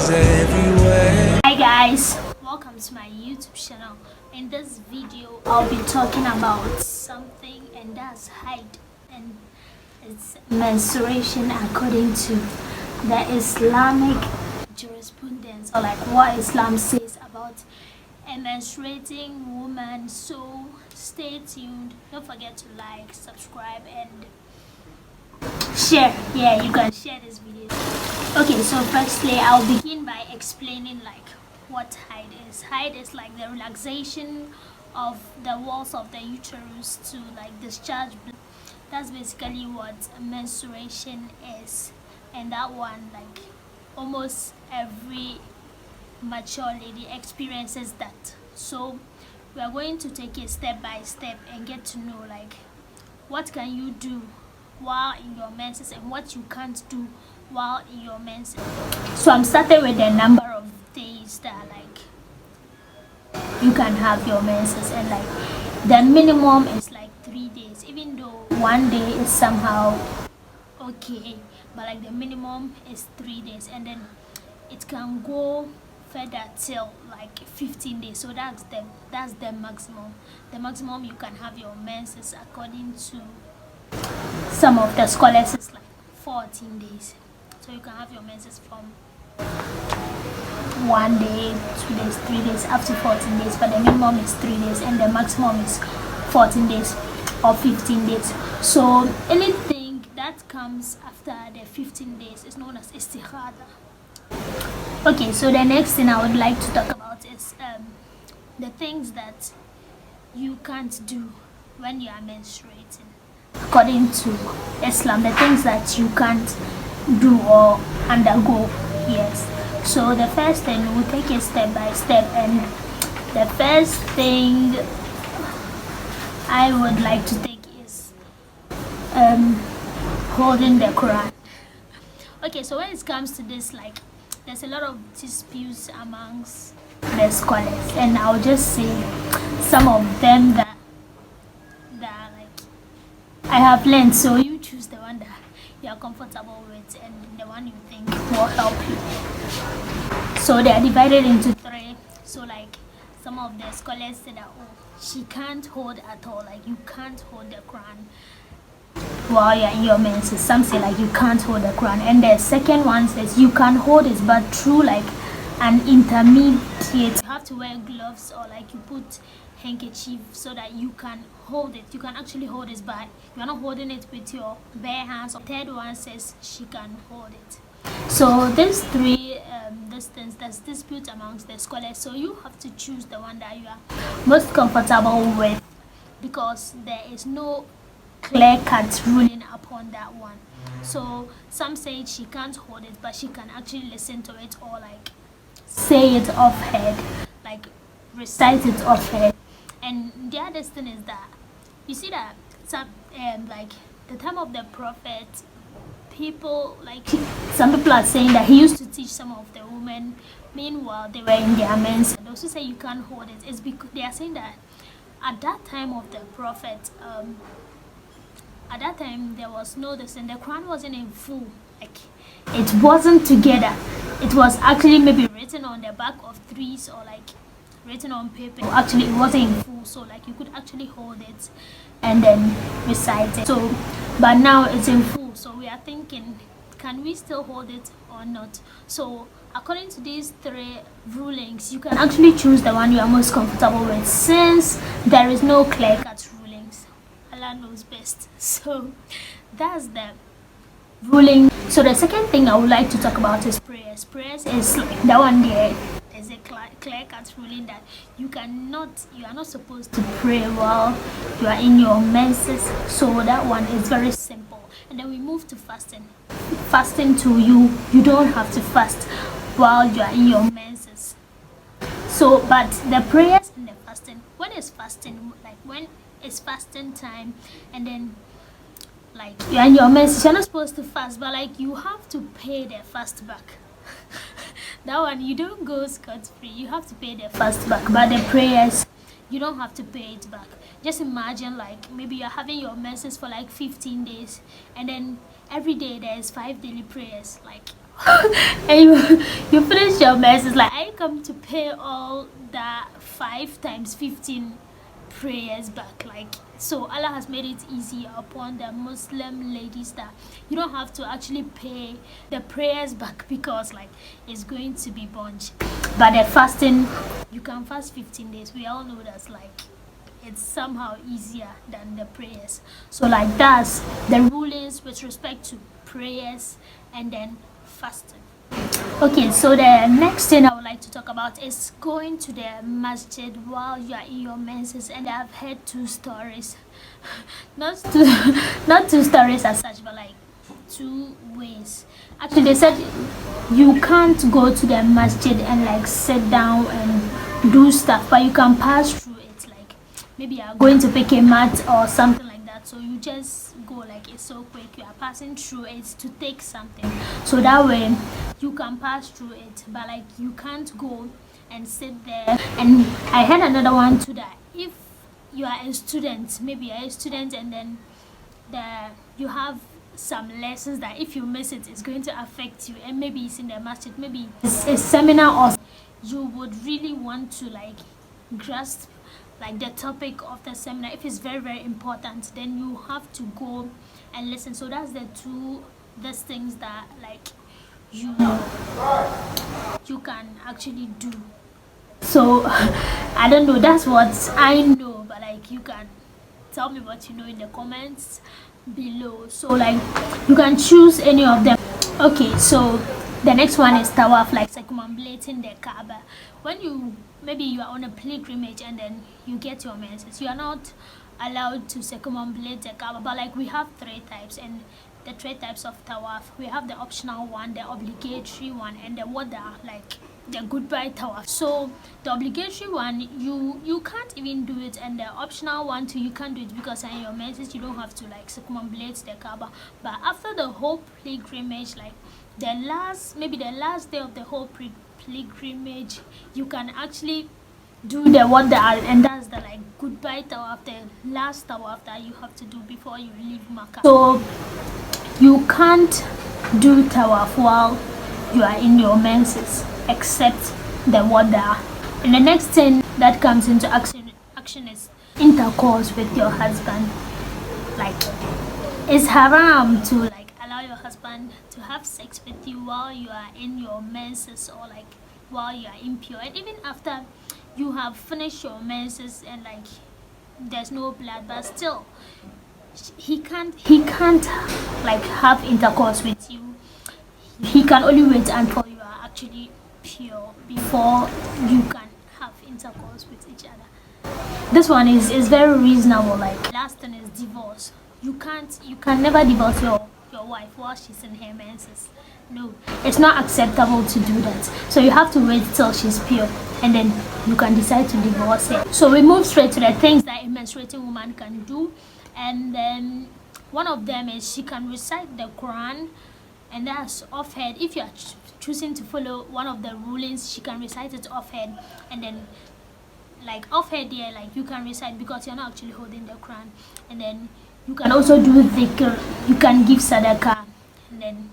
is everywhere. Hi guys, welcome to my YouTube channel. In this video I'll be talking about something, and that's height, and it's menstruation according to the Islamic Jurisprudence, or like what Islam says about a menstruating woman. So stay tuned, don't forget to like, subscribe and share. Yeah, you can share this video. Okay, so firstly I'll begin by explaining like what height is. Height is like the relaxation of the walls of the uterus to like discharge blood. That's basically what menstruation is, and that one, like, almost every mature lady experiences that. So we are going to take it step by step and get to know like what can you do while in your menses and what you can't do while in your menses. So I'm starting with the number of days that like you can have your menses, and like the minimum is like 3 days, even though 1 day is somehow okay, but like the minimum is 3 days, and then it can go further till like 15 days. So that's the maximum. The maximum you can have your menses according to some of the scholars is like 14 days. So you can have your menses from 1 day, 2 days, 3 days, up to 14 days, but the minimum is 3 days and the maximum is 14 days or 15 days. So anything that comes after the 15 days is known as istihada. Okay, so the next thing I would like to talk about is the things that you can't do when you are menstruating. According to Islam, the things that you can't do or undergo. Yes. So the first thing, we'll take it step by step, and the first thing I would like to take is holding the Quran. Okay, so when it comes to this, like, there's a lot of disputes amongst the scholars, and I'll just say some of them that like I have learned. So you choose the one that you are comfortable with and the one you think will help you. So they are divided into 3. So like some of the scholars say that, oh, she can't hold at all, like you can't hold the Quran while you're in your menses. Some say like you can't hold the Quran, and the second one says you can hold it, but through like an intermediate. You have to wear gloves, or like you put handkerchief so that you can hold it. You can actually hold it, but you're not holding it with your bare hands. The third one says she can hold it. So these 3 distance, there's dispute amongst the scholars. So you have to choose the one that you are most comfortable with, because there is no clear-cut ruling upon that one. So some say she can't hold it, but she can actually listen to it, or like say it off head, like recite it off head. And the other thing is that you see that some like the time of the prophet, people, like, some people are saying that he used to teach some of the women meanwhile they were in their menses. They also say you can't hold it. It's because they are saying that at that time of the prophet, at that time there was no this, and the Quran wasn't in full, like it wasn't together. It was actually maybe written on the back of trees, or like written on paper. Actually it wasn't in full, so like you could actually hold it and then recite it. So but now it's in full, so we are thinking, can we still hold it or not? So according to these 3 rulings, you can actually choose the one you are most comfortable with, since there is no clear-cut rulings. Allah knows best. So that's the ruling. So the second thing I would like to talk about is prayers. Prayers is like the one there is a clear-cut ruling that you are not supposed to pray while you are in your menses. So that one is very simple. And then we move to fasting. Fasting too, you don't have to fast while you are in your menses. So but the prayers and the fasting, when is fasting, like when it's fasting time, and then like you're in your menses, you're not supposed to fast, but like you have to pay the fast back. That one, you don't go scot-free, you have to pay the fast back. But the prayers, you don't have to pay it back. Just imagine like maybe you're having your menses for like 15 days, and then every day there's 5 daily prayers, like and you finish your mess. It's like, I come to pay all that 5 times 15 prayers back. Like, so Allah has made it easy upon the Muslim ladies that you don't have to actually pay the prayers back, because like it's going to be bunch. But the fasting, you can fast 15 days. We all know that's like it's somehow easier than the prayers. So like that's the rulings with respect to prayers and then fasting. Okay, so the next thing I would like to talk about is going to the masjid while you are in your menses. And I've heard 2 stories, not 2 stories as such, but like 2 ways. Actually, they said you can't go to the masjid and like sit down and do stuff, but you can pass through it. Like maybe you are going to pick a mat or something like that, so you just go, like it's so quick, you are passing through it to take something, so that way you can pass through it, but like you can't go and sit there. And I heard another one too, that if you are a student, maybe you're a student, and then you have some lessons that if you miss it, it's going to affect you, and maybe it's in the masjid, maybe it's a seminar, or you would really want to like grasp like the topic of the seminar. If it's very very important, then you have to go and listen. So that's the these things that like you can actually do. So I don't know, that's what I know, but like you can tell me what you know in the comments below. So like you can choose any of them. Okay, so the next one is tawaf, like circumambulating the Kaaba. When maybe you are on a pilgrimage and then you get your menses, you are not allowed to circumambulate the Kaaba, but like we have 3 types, and the 3 types of tawaf, we have the optional one, the obligatory one, and the wada, like the goodbye tawaf. So the obligatory one, you can't even do it, and the optional one too, you can't do it, because in your menses you don't have to like circumambulate the Kaaba. But after the whole pilgrimage, like maybe the last day of the whole pilgrimage, you can actually do the wada, and that's the like goodbye tawaf, the last tawaf that you have to do before you leave Makkah. So you can't do tawaf while you are in your menses except the wada. And the next thing that comes into action is intercourse with your husband. Like it's haram to like allow your husband to have sex with you while you are in your menses, or like while you are impure. And even after you have finished your menses and like there's no blood, but still he can't like have intercourse with you. He can only wait until you are actually pure before you can have intercourse with each other. This one is very reasonable. Like last thing is divorce. You can never divorce your wife while she's in her menses. No, it's not acceptable to do that. So you have to wait till she's pure, and then you can decide to divorce her. So we move straight to the things that a menstruating woman can do, and then one of them is she can recite the Quran, and that's off head. If you are choosing to follow one of the rulings, she can recite it off head, and then like off head there, like you can recite because you're not actually holding the Quran. And then you can also do dhikr, you can give sadaqah, and then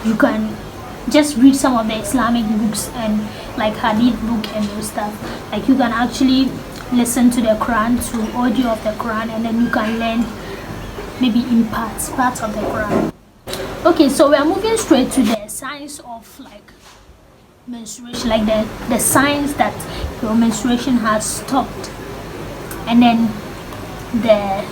you can just read some of the Islamic books and like hadith book and those stuff. Like you can actually listen to the Quran, to audio of the Quran, and then you can learn maybe in parts of the Quran. Okay, so we are moving straight to the signs of like menstruation, like the signs that your menstruation has stopped. And then the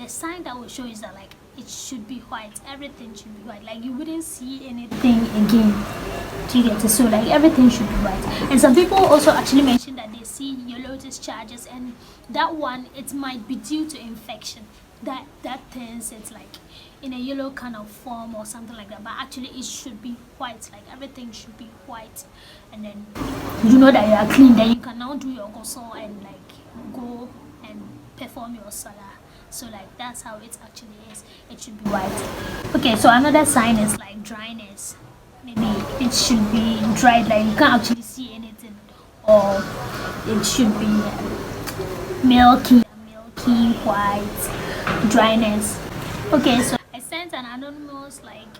sign that will show is that like it should be white, everything should be white, like you wouldn't see anything again. Do you get it? So like everything should be white. And some people also actually mention that they see yellow discharges, and that one, it might be due to infection, that things it's like in a yellow kind of form or something like that, but actually it should be white, like everything should be white. And then you know that you are clean, then you can now do your ghusl and like go and perform your salah. So like that's how it actually is, it should be white. Okay, so another sign is like dryness. Maybe it should be dried, like you can't actually see anything, or it should be milky white dryness. Okay, so I sent an anonymous like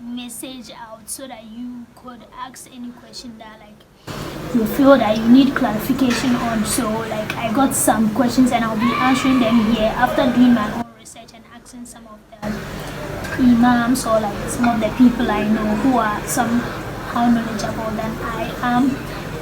message out so that you could ask any question that like you feel that you need clarification on. So like I got some questions and I'll be answering them here after doing my own research and asking some of the imams or like some of the people I know who are somehow knowledgeable than I am.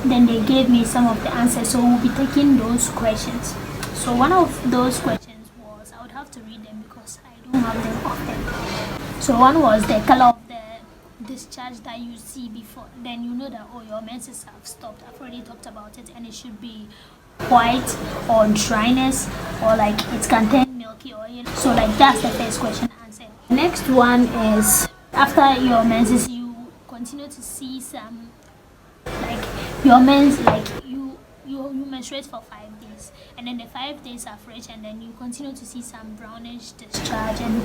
Then they gave me some of the answers, so we'll be taking those questions. So one of those questions was, I would have to read them because I don't have them often. So one was the color of the discharge that you see before, then you know that, oh, your menses have stopped. I've already talked about it, and it should be white or dryness, or like it can turn milky or yellow. So like that's the first question answered. Next one is, after your menses you continue to see some, like your mens, like you menstruate for 5 days, and then the 5 days are fresh, and then you continue to see some brownish discharge. And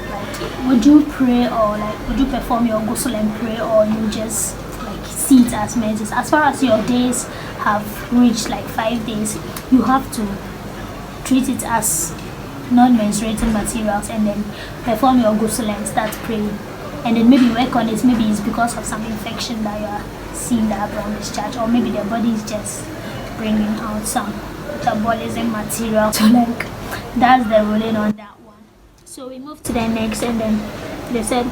like, would you pray, or like would you perform your ghusl and pray, or you just like see it as menses? As far as your days have reached like 5 days, you have to treat it as non-menstruating materials and then perform your ghusl and start praying, and then maybe work on it. Maybe it's because of some infection that you are seeing that brown discharge, or maybe the body is just bringing out some metabolism material. So like that's the ruling on that one. So we move to the next, and then they said,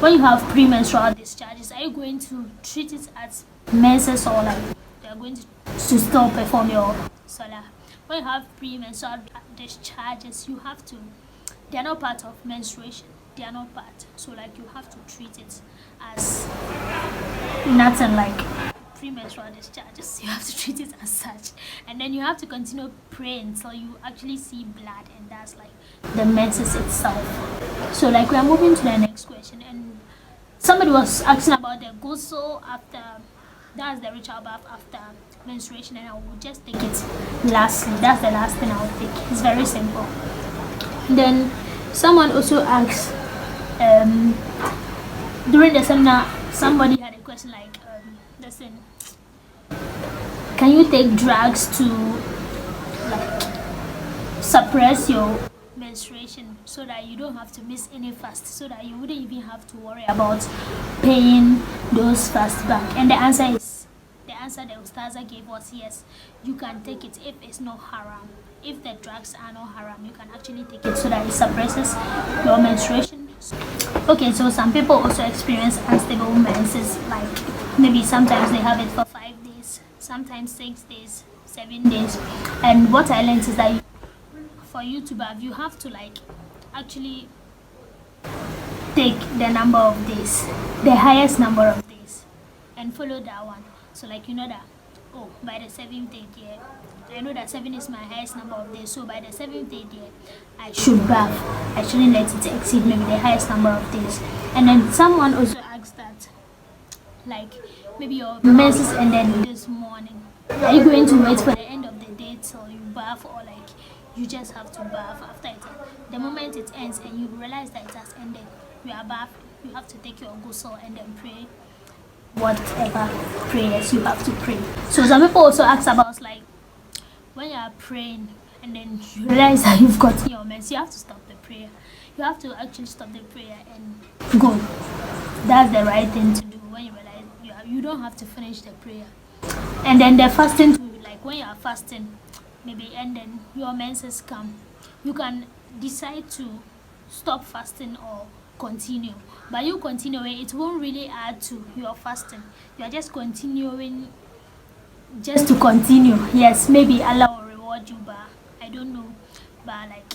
when you have premenstrual discharges, are you going to treat it as menses, or like they are going to still perform your salah? When you have premenstrual discharges, you have to, they are not part of menstruation, they are not part, so like you have to treat it as nothing like premenstrual discharges. You have to treat it as such, and then you have to continue praying until you actually see blood, and that's like the menses itself. So like we are moving to the next question, and somebody was asking about the ghusl after, that's the ritual bath after menstruation, and I will just take it lastly. That's the last thing I will take. It's very simple. Then someone also asked, during the seminar, somebody had a question like, listen, can you take drugs to like suppress your menstruation so that you don't have to miss any fast, so that you wouldn't even have to worry about paying those fasts back? And the answer the Ustaza gave was yes, you can take it if it's not haram. If the drugs are not haram, you can actually take it so that it suppresses your menstruation. Okay, so some people also experience unstable menses, like maybe sometimes they have it for 5 days, sometimes 6 days, 7 days. And what I learned is that for you to bath, you have to like actually take the number of days, the highest number of days, and follow that one. So like you know that, oh, by the 7th day, I know that 7 is my highest number of days, so by the 7th day, I should bath. I shouldn't let it exceed maybe the highest number of days. And then someone also asked that, like maybe your menses ended this morning, are you going to wait for the end of the day till you bath, or like you just have to bath after it? The moment it ends and you realize that it has ended, you are bathed, you have to take your ghusl and then pray whatever prayers you have to pray. So some people also ask about like, when you are praying and then you realize that you've gotten your mens, you have to stop the prayer. You have to actually stop the prayer and go. That's the right thing to do. When you realize you don't have to finish the prayer. And then the fasting too, like when you are fasting maybe and then your menses come, you can decide to stop fasting or continue. But you continuing, it won't really add to your fasting. You are just continuing just to continue. Yes, maybe Allah will reward you, but I don't know. But like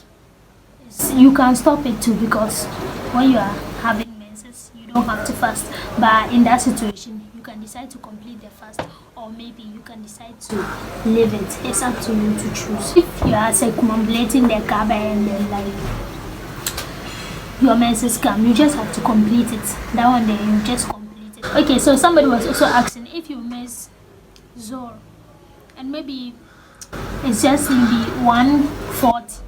you can stop it too, because when you are having menses, you don't have to fast. But in that situation, you can decide to complete the fast, or maybe you can decide to leave it. It's up to you to choose. If you are circumambulating the Kaaba and then like your menses come, you just have to complete it. That one day you just complete it. Okay, so somebody was also asking, if you miss Zohr and maybe it's just maybe 1:40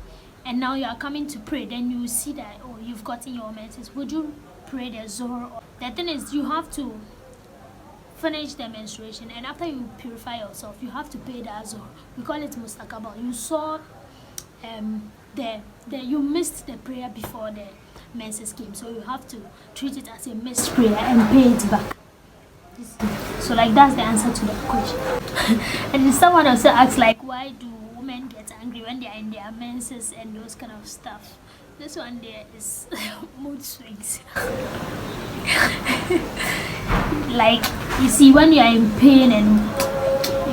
and now you are coming to pray, then you see that, oh, you've gotten your menses, would you pray the Zohr? The thing is, you have to finish the menstruation, and after you purify yourself, you have to pay that Zohr. We call it mustakabal. You saw you missed the prayer before the menses came. So you have to treat it as a missed prayer and pay it back. So like that's the answer to that question. And then someone also asks like, why do women get angry when they are in their menses and those kind of stuff? This one there is mood swings. Like you see, when you are in pain and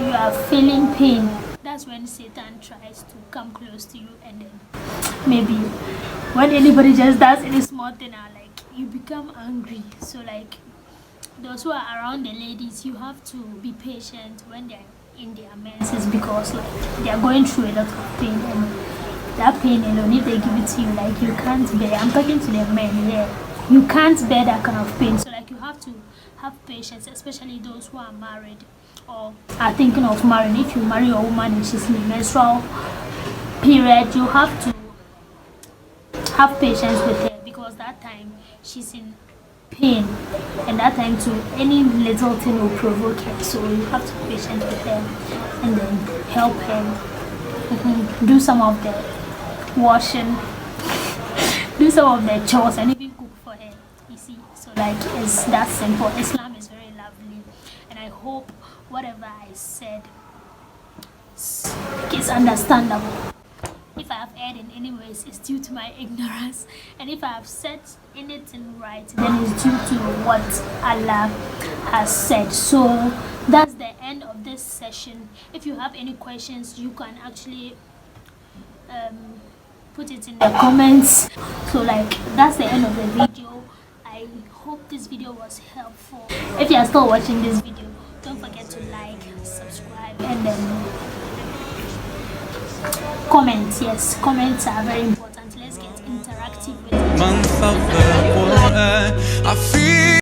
you are feeling pain, that's when Satan tries to come close to you, and then maybe when anybody just does any small thing, like you become angry. So like those who are around the ladies, you have to be patient when they're in their menses, because like they are going through a lot of pain, and that pain alone, if they give it to you, like you can't bear. I'm talking to the men here. You can't bear that kind of pain. So like you have to have patience, especially those who are married or are thinking of marrying. If you marry a woman and she's in a menstrual period, you have to have patience with her, because that time she's in pain, and that time too any little thing will provoke her. So you have to be patient with her and then help her. Do some of the washing, do some of the chores, and even cook for her, you see. So like it's that simple. Islam is very lovely, and I hope whatever I said is understandable. If I have erred in any ways, it's due to my ignorance, and if I have said anything right, then it's due to what Allah has said. So that's the end of this session. If you have any questions, you can actually put it in the comments. So like that's the end of the video. I hope this video was helpful. If you are still watching this video, don't forget to like, subscribe, and then comment. Yes, comments are very important. Let's get interactive with it.